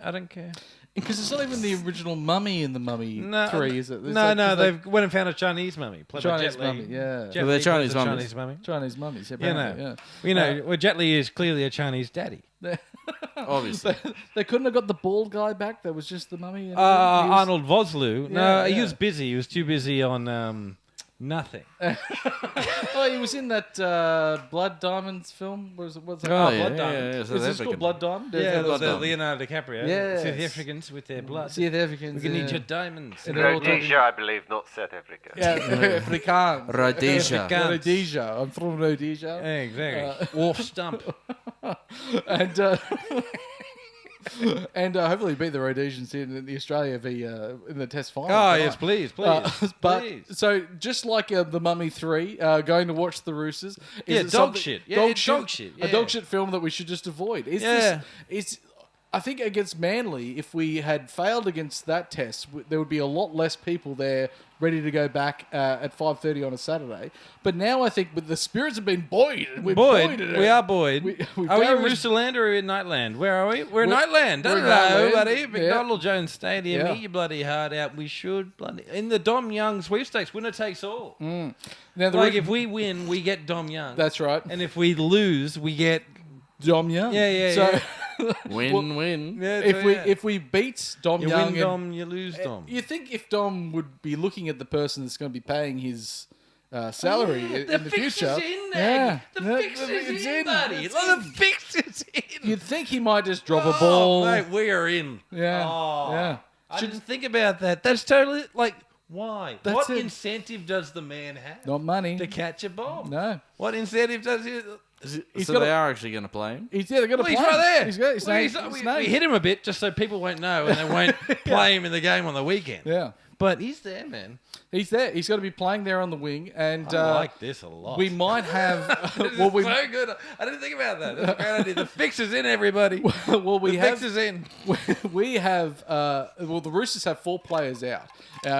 I don't care. Because it's not even the original Mummy in the Mummy 3, is it? It's No, like- no, it's like they've went and found a Chinese mummy. Played by Chinese Jet Li. mummy, yeah. Jet Well, they're Li Chinese plays a mummies. Chinese mummy. Chinese mummies. Yeah, You apparently, know, you know, well, Jet Li is clearly a Chinese daddy. Obviously. They couldn't have got the bald guy back. There was just the mummy. And he was- Arnold Vosloo. No, Yeah, he yeah. was busy. He was too busy on Nothing. Oh, he was in that Blood Diamonds film. What's it? Oh, yeah, Blood yeah, Diamond. yeah. Is this called Blood Diamond? Yeah, Blood there's Diamond. Leonardo DiCaprio. Yes. South Africans with their blood. South Africans. We can need your diamonds. And they're all talking- Rhodesia, I believe, not South Africa. Yeah, Afrikaans. Rhodesia. Rhodesia. I'm from Rhodesia. Yeah, exactly. Wharf stump. And and hopefully beat the Rhodesians in the Australia in the Test final. Oh, tonight. yes, please. But Please. so just like the Mummy 3, going to watch the Roosters. Yeah, it dog something- shit. Yeah, dog it's shit. dog shit, A yeah. dog shit film that we should just avoid. Yeah. I think against Manly, if we had failed against that test, there would be a lot less people there ready to go back at 5:30 on a Saturday. But now I think with the spirits have been buoyed. We're buoyed. We are buoyed. We Are we in barely- Roosterland or are we in Nightland? Where are we? We're in Nightland. we're in Hello, Nightland. buddy. Yeah. McDonald Jones Stadium. Yeah. Eat your bloody heart out. We should bloody in the Dom Young sweepstakes. Winner takes all. Now the Like if we win, we get Dom Young. that's right. And if we lose, we get Dom Young. Yeah, So Win. yeah, if we beat Dom you Young, win and- Dom, you lose Dom. you think if Dom would be looking at the person that's going to be paying his salary in the fix future? is in, Yeah. The Yeah, fix is it's in, buddy. It's Like, the fix is in. You'd think he might just drop a ball. Mate, we are in. Yeah. Oh, Yeah. I didn't think about that. That's totally like why? That's What it. incentive does the man have Not money. to catch a bomb? No. What incentive does he? He's So got they a- are actually going to play him. He's they're going to Well, play. he's right there. He's got his Well, name. he's- his we name. hit him a bit just so people won't know and they won't play him in the game on the weekend. Yeah. But he's there, man. He's there. He's got to be playing there on the wing, and I like this a lot. we might have. This well, is we so good. I didn't think about that. That's a great idea. The fix is in, everybody. well we The have fix is in. we have well the Roosters have 4 players out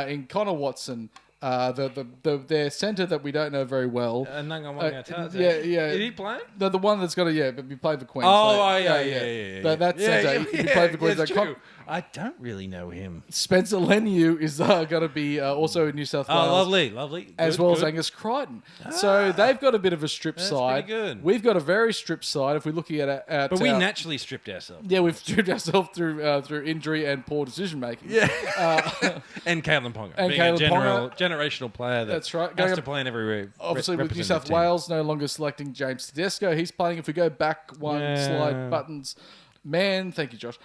in Connor Watson, their centre that we don't know very well. Is he playing? The one that's going to be playing for Queensland. Oh, yeah. That's centre. He played for Queensland. true. I don't really know him. Spencer Leniu is going to be also in New South Wales. Oh, lovely. As Good, well good. as Angus Crichton. So they've got a bit of a strip That's side. pretty good. We've got a very strip side if we're looking at But we naturally stripped ourselves. yeah, we've stripped ourselves through injury and poor decision making. Yeah. And Caitlin Ponga. And being Caitlin a Ponga. generational player That's right. has Going to up- play in every Obviously, with New representative South team. Wales no longer selecting James Tedesco, he's playing. If we go back one slide buttons, man, thank you, Josh.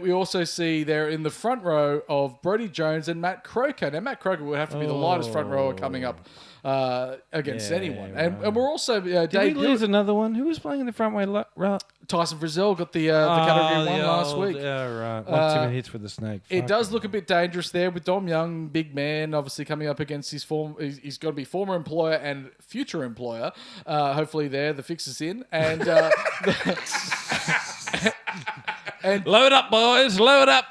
We also see there in the front row of Brodie Jones and Matt Croker. Now, Matt Croker would have to be the lightest front rower coming up against Yeah, anyone. right. And we're also Did we lose another one? Who was playing in the front way? Tyson Frizzell got the category 1 last week. Yeah, right. One too many hits with the snake. It Fuck. does look a bit dangerous there with Dom Young, big man, obviously coming up against his he's got to be former employer and future employer. Hopefully there, the fix is in. And, Load up, boys. Load up.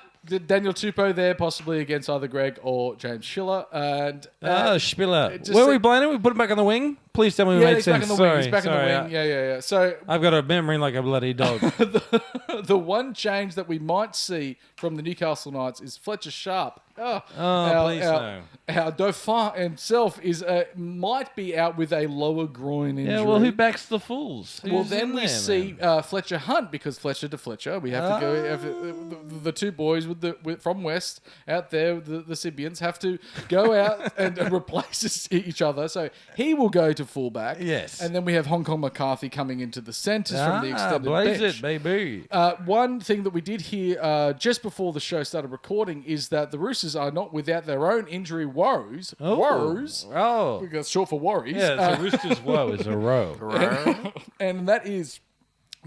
Daniel Tupou there, possibly against either Greg or James Schiller. And Spiller. it just Where are se- we playing him? We put him back on the wing? Please tell me we yeah, made he's sense. back on the wing. Sorry, He's back on sorry. the wing. Yeah. So I've got a memory like a bloody dog. the one change that we might see from the Newcastle Knights is Fletcher Sharp. Please no. Our Dauphin himself might be out with a lower groin injury. Yeah, well, who backs the fools? Well, Who's then in we there, see man? Fletcher Hunt because Fletcher to Fletcher. We have to go. The two boys from West out there, the Sibians, have to go out and replace each other. So he will go to fullback. Yes. And then we have Hong Kong McCarthy coming into the centres from the extended blaze bench. it, baby. One thing that we did hear just before the show started recording is that the Roosters are not without their own injury woes. Woes. Oh. Because short for worries. Yeah, so Roosters woe is a row. And that is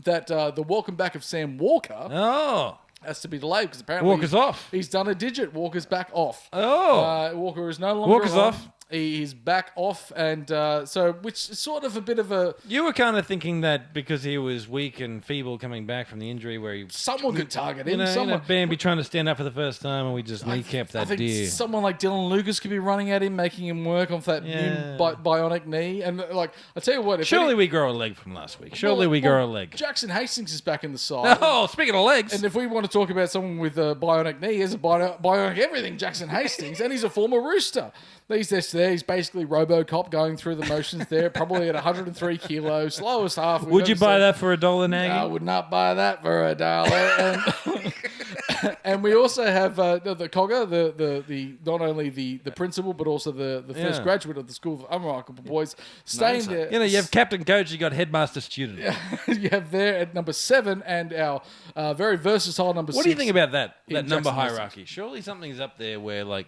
that the welcome back of Sam Walker Oh. has to be delayed because apparently Walker's off. He's done a digit. Walker's back off. Oh. Walker is no longer Walker's on. off. He's back off, and which is sort of a bit of a You were kind of thinking that because he was weak and feeble coming back from the injury where he... someone could target him. You know, someone. Bambi trying to stand up for the first time and we just kneecapped I that think deer. someone like Dylan Lucas could be running at him, making him work off that Yeah. new bionic knee. And I tell you what, if Surely we grow a leg from last week. Surely we grow a leg. Jackson Hastings is back in the side. Oh, speaking of legs. And if we want to talk about someone with a bionic knee, here's a bionic everything, Jackson Hastings, and he's a former Rooster. He's just there. He's basically RoboCop going through the motions there, probably at 103 kilos, slowest half. Would you buy that for $1, Naggy? I would not buy that for $1. And we also have the Cogger, the not only the principal but also the first Yeah. graduate of the School of Unremarkable Boys, staying Nice. there. You know, you have captain coach, you got headmaster student. You have there at number 7 and our very versatile number 6. What do you think about that in number Jackson Hastings. hierarchy? Surely something's up there where, like,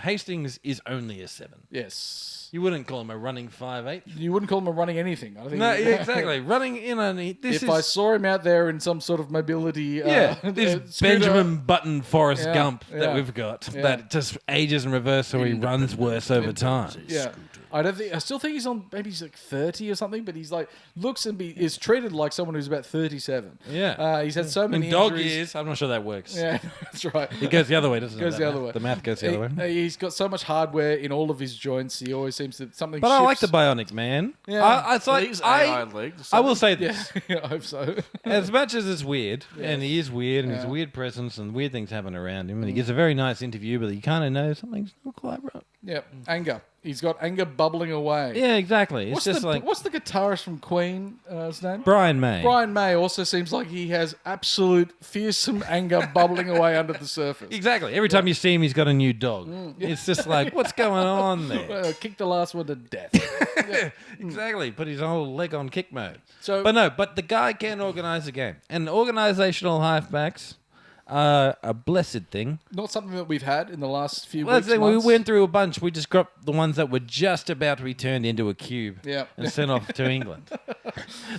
Hastings is only a 7. Yes. You wouldn't call him a running 5'8". You wouldn't call him a running anything. I don't think No, yeah, exactly. Running in on this If is I saw him out there in some sort of mobility, this scooter- Benjamin Button Forrest Yeah, Gump yeah. that we've got Yeah. that just ages in reverse, so he runs worse over time. Yeah, I still think he's on. Maybe he's like 30 or something, but he's like looks and is treated like someone who's about 37. Yeah. He's had so many In dog injuries. years, I'm not sure that works. Yeah, that's right. It goes the other way, doesn't it? Goes the other way. The math goes the other way. He's got so much hardware in all of his joints. He always seems to something. But I like the shifts. Bionic Man. Yeah. It's like, These AI legs. I will say Yeah, this. yeah, I hope so. As much as it's weird, and he is weird, and he's a Yeah. weird presence, and weird things happen around him, and he gives a very nice interview, but you kind of know something's not quite right. Yeah, anger. He's got anger bubbling away. Yeah, exactly. It's just like what's the guitarist from Queen? His name? Brian May. Brian May also seems like he has absolute fearsome anger bubbling away under the surface. Exactly. Every time you see him, he's got a new dog. It's just like, what's going on there? Kick the last one to death. Exactly. Put his whole leg on kick mode. So- but the guy can organise a game. And organisational halfbacks are a blessed thing. Not something that we've had in the last few Well, weeks. that's the thing, we months. went through a bunch. We just got the ones that were just about to be turned into a cube Yeah. and sent off to England.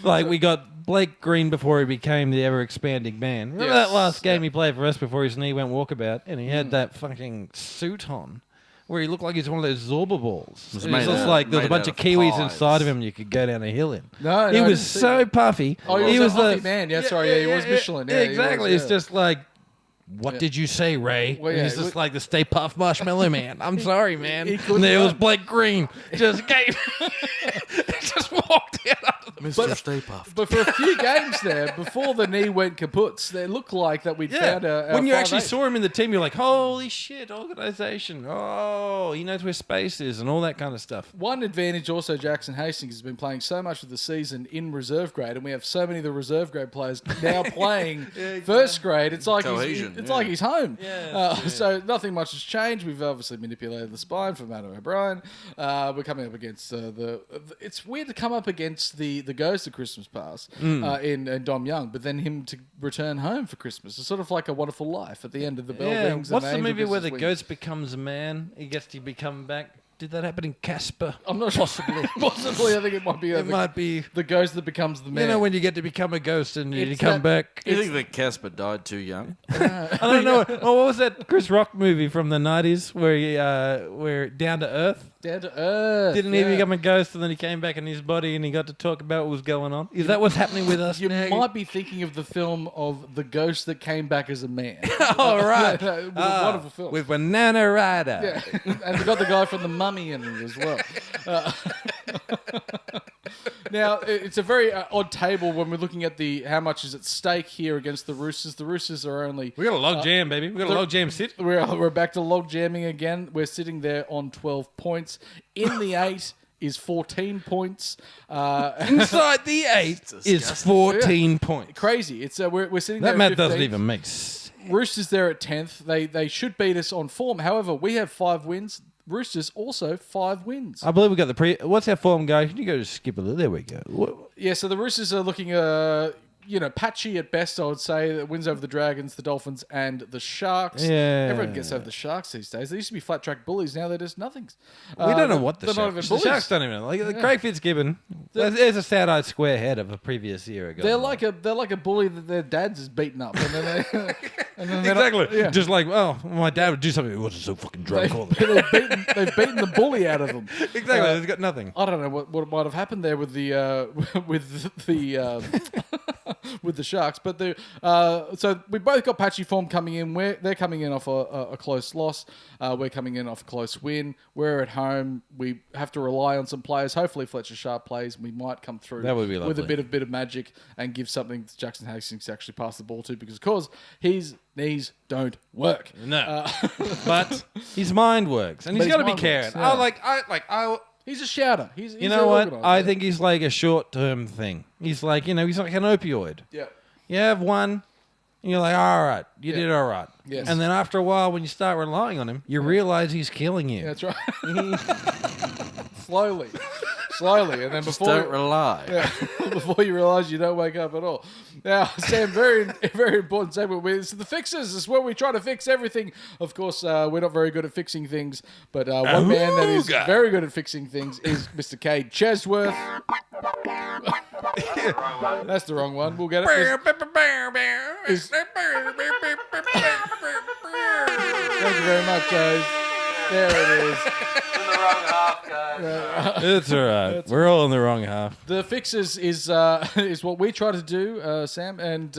Like, we got Blake Green before he became the ever-expanding man. Remember Yes. that last game he played for us before his knee went walkabout? And he had that fucking suit on where he looked like he's one of those Zorba balls. It was made just out- like there was a made bunch out of of Kiwis pies. inside of him you could go down a hill in. No, He I was didn't see so that. puffy. Oh, he was a puffy man. Yeah, sorry, yeah, he was yeah, Michelin. Yeah, he exactly. was, It's yeah. just like, what did you say, Ray? Well, And yeah, he's just it- like the Stay Puft Marshmallow Man. I'm sorry, man. he couldn't And there was run. Blake Green. Just gave, just walked out. Mr. Stay Puft. But for a few games there, before the knee went kaput, it looked like that we'd found our when you actually 5'8". saw him in the team, you're like, holy shit, organisation. Oh, he knows where space is and all that kind of stuff. One advantage also, Jackson Hastings has been playing so much of the season in reserve grade, and we have so many of the reserve grade players now playing first grade. It's like Cohesion, it's yeah. like he's home. Yeah, So nothing much has changed. We've obviously manipulated the spine for Matt O'Brien. We're coming up against it's weird to come up against the Ghost of Christmas Past in Dom Young, but then him to return home for Christmas. It's sort of like A Wonderful Life at the end of the bell Yeah. rings. and What's the angel movie where kisses the wings. ghost becomes a man? He gets to become back. Did that happen in Casper? I'm not possibly. Possibly, I think it might be. It might be. the ghost that becomes the man. You know when you get to become a ghost and you It's come that- back. You think that Casper died too young? I don't know. Oh, what was that Chris Rock movie from the 90s where he, where Down to Earth? Down to earth. Didn't he yeah. become a ghost and then he came back in his body and he got to talk about what was going on? Is that what's happening with us? You now? might be thinking of the film of the ghost that came back as a man. Oh, right. It was a wonderful film. With Winona Ryder. Yeah. And we got the guy from The Mummy in it as well. Now, it's a very odd table when we're looking at how much is at stake here against the Roosters. The Roosters are only... We got a log jam, baby. We got a log jam sit. We're back to log jamming again. We're sitting there on 12 points. In the 8 is 14 points. Inside the 8 is 14 points. Crazy. It's we're sitting That there math at doesn't 15th. even make sense. Roosters there at 10th. They should beat us on form. However, we have 5 wins. Roosters also 5 wins. I believe we got the What's our form, guys? Can you go to skip a little? There we go. Yeah, so the Roosters are looking, patchy at best, I would say. That wins over the Dragons, the Dolphins, and the Sharks. Yeah. Everyone gets over the Sharks these days. They used to be flat track bullies. Now they're just nothings. We don't know what the they're not Sharks. even The bullies. Sharks don't even know. Like Craig Fitzgibbon. There's a sad-eyed square head of a previous year ago. They're like a bully that their dad's is beaten up, and then they're exactly. Not, yeah. Just like, oh, my dad would do something. He wasn't so fucking drunk all the time. They've beaten the bully out of them. Exactly. He's got nothing. I don't know what might have happened there with the with the Sharks, but so we both got patchy form coming in. They're coming in off a close loss. We're coming in off a close win. We're at home. We have to rely on some players. Hopefully, Fletcher Sharp plays. We might come through That would be with a lovely. bit of magic and give something to Jackson Hastings to actually pass the ball to, because his knees don't work. No. But his mind works. And But he's his got to be mind caring. works, yeah. I He's a shouter. He's you know what? organised. I think he's like a short-term thing. He's like, he's like an opioid. Yeah. You have one, And you're like, all right, you did all right. Yes. And then after a while, when you start relying on him, you realize he's killing you. That's right. Slowly. And then Just before don't rely. before you realise you don't wake up at all. Now, Sam, very important segment. This is the fixes. This is where we try to fix everything. Of course, we're not very good at fixing things, but one man that is very good at fixing things is Mr. K. Chesworth. That's the wrong one. We'll get it. Thank you very much, guys. There it is. In the wrong half, guys. It's all right. We're all in the wrong half. The fixes is what we try to do, Sam, and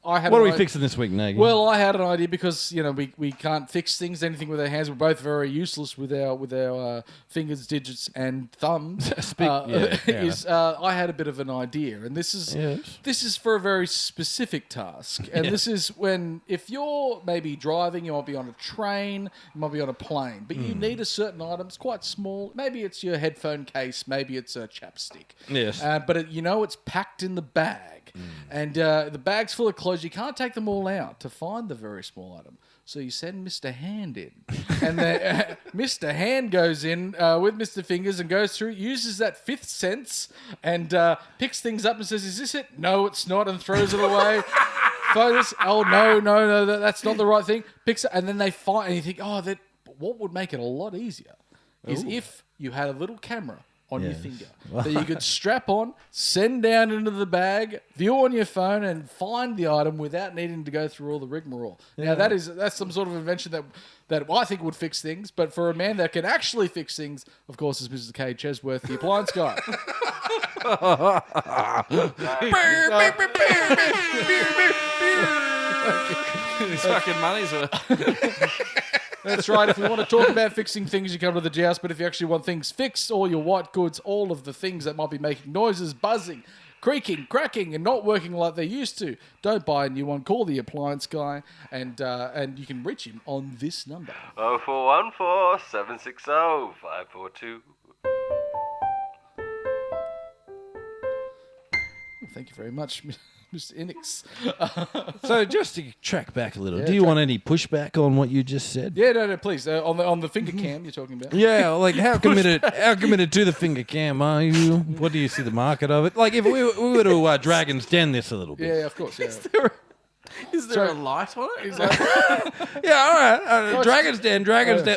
I had. What are we fixing this week, Naggy? Well, I had an idea because we can't fix things, anything with our hands. We're both very useless with our fingers, digits, and thumbs. I had a bit of an idea, and this is for a very specific task, and this is when if you're maybe driving, you might be on a train, you might be on a plane, but you need a certain item. It's quite small. Maybe it's your headphone case. Maybe it's a chapstick. Yes. But it's packed in the bag. And the bag's full of clothes. You can't take them all out to find the very small item. So you send Mr. Hand in. And Mr. Hand goes in with Mr. Fingers and goes through, uses that fifth sense and picks things up and says, is this it? No, it's not, and throws it away. Focus. Oh, no, that's not the right thing. Picks it, and then they find, and you think, what would make it a lot easier is if you had a little camera on your finger that you could strap on, send down into the bag, view on your phone, and find the item without needing to go through all the rigmarole. Now that's some sort of invention that I think would fix things, but for a man that can actually fix things, of course, is Mr. K. Chesworth, the appliance guy. His fucking money's worth. That's right. If we want to talk about fixing things, you come to the Joust. But if you actually want things fixed, all your white goods, all of the things that might be making noises, buzzing, creaking, cracking, and not working like they used to, don't buy a new one. Call the appliance guy, and you can reach him on this number. 0414 760 542. Thank you very much, Mr. Inix. So just to track back a little, do you want any pushback on what you just said? Yeah, no, please. On the finger cam you're talking about. Yeah, like how committed to the finger cam are you? What do you see the market of it? Like if we were to Dragon's Den this a little bit. Yeah, of course. Yeah. Is there a light on it? Yeah, all right. Dragon's Den.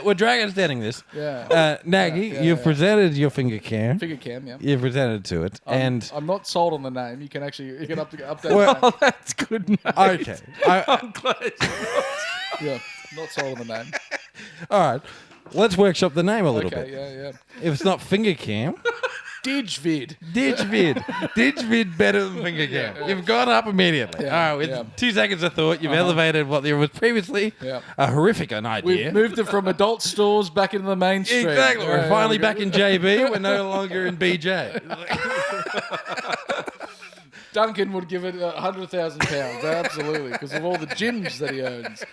We're Dragon's Denning this. Yeah. Naggy, you've presented your finger cam. Finger cam, yeah. You've presented to it, and I'm not sold on the name. You can update. well, Oh, that's good. Name. okay. I'm glad. Yeah, not sold on the name. All right. Let's workshop the name a little Okay, bit. yeah. If it's not finger cam, Digvid. Digvid better than finger cam. You've gone up immediately. Yeah, All right, with yeah. 2 seconds of thought, you've elevated what there was previously a horrific an idea. We've moved it from adult stores back into the mainstream. Exactly. We're Yeah, finally yeah. back in JB. We're no longer in BJ. Duncan would give it £100,000, absolutely, because of all the gyms that he owns.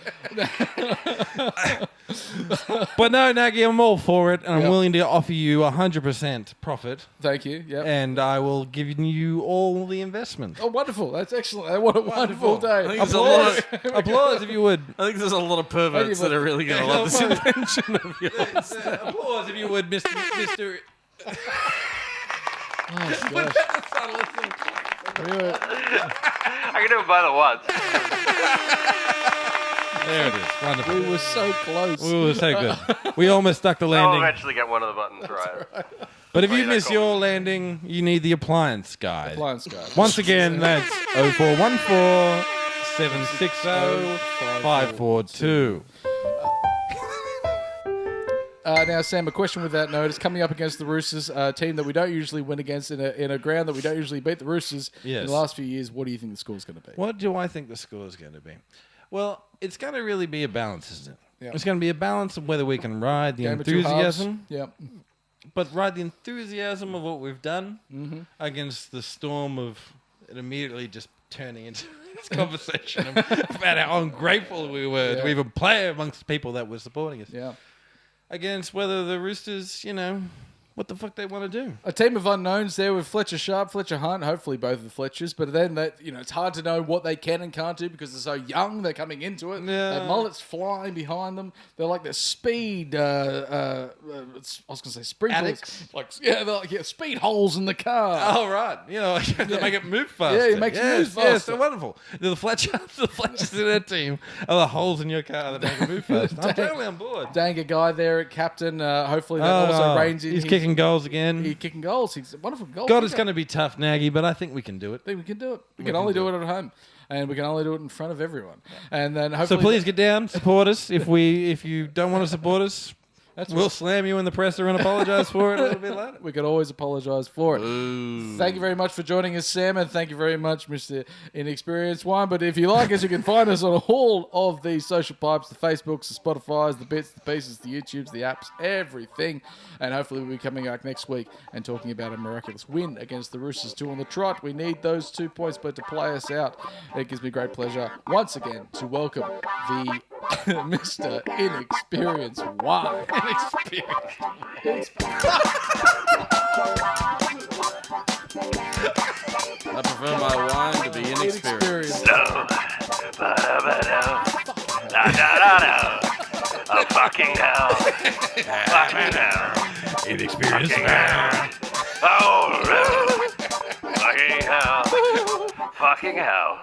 But no, Naggy, I'm all for it, and I'm Yep. willing to offer you 100% profit, Thank you. Yep. and I will give you all the investment. Oh, wonderful. That's excellent. What a wonderful I day. think there's a lot of, Applause if you would. I think there's a lot of perverts that are really going to love this invention of yours. Applause if you would, Mr. Oh, gosh. I can do it by the once. There it is. Wonderful. We were so close. We were so good. We almost stuck the I'll landing. eventually get one of the buttons right. But if you that miss cool. your landing, you need the appliance guide. Appliance guy. Once again, that's 0414 760 542. Now, Sam, a question with that note is coming up against the Roosters, a team that we don't usually win against in a ground that we don't usually beat the Roosters Yes. in the last few years. What do you think the score's going to be? What do I think the score is going to be? Well, it's going to really be a balance, isn't it? Yeah. It's going to be a balance of whether we can ride the Game of two halves. enthusiasm, Yeah. but ride the enthusiasm of what we've done against the storm of it immediately just turning into this conversation about how ungrateful we were to even play amongst people that were supporting us. Yeah. Against whether the Roosters, what the fuck they want to do. A team of unknowns there with Fletcher Sharp, Fletcher Hunt, hopefully both of the Fletchers, but then that it's hard to know what they can and can't do because they're so young. They're coming into it. Yeah. Their mullets flying behind them. They're like the speed. I was going to say sprinklers. Addicts? They're like speed holes in the car. Oh, right. To make it move faster. Yeah, it makes it move Yes, faster. they're wonderful. The Fletchers in their team are the holes in your car that make it move faster. I'm totally on board. Dang, a guy there at captain. Hopefully that also reigns in. He's kicking goals again. He's kicking goals. He's a wonderful goal. God, it's going to be tough, Nagy, but I think we can do it. I think we can do it. We can only do it at home, and we can only do it in front of everyone. And then So hopefully, please get down, support us. If you don't want to support us, we'll slam you in the presser and apologise for it a little bit later. we could always apologise for it. Thank you very much for joining us, Sam, and thank you very much, Mr. Inexperienced One. But if you like us, you can find us on all of the social pipes, the Facebooks, the Spotifys, the bits, the pieces, the YouTubes, the apps, everything. And hopefully we'll be coming back next week and talking about a miraculous win against the Roosters 2 on the trot. We need those 2 points, but to play us out, it gives me great pleasure once again to welcome the Mr. Inexperienced One. I prefer my wine to be inexperienced. Oh, fucking hell. Fucking hell. Inexperienced. Oh, fucking hell. Fucking hell.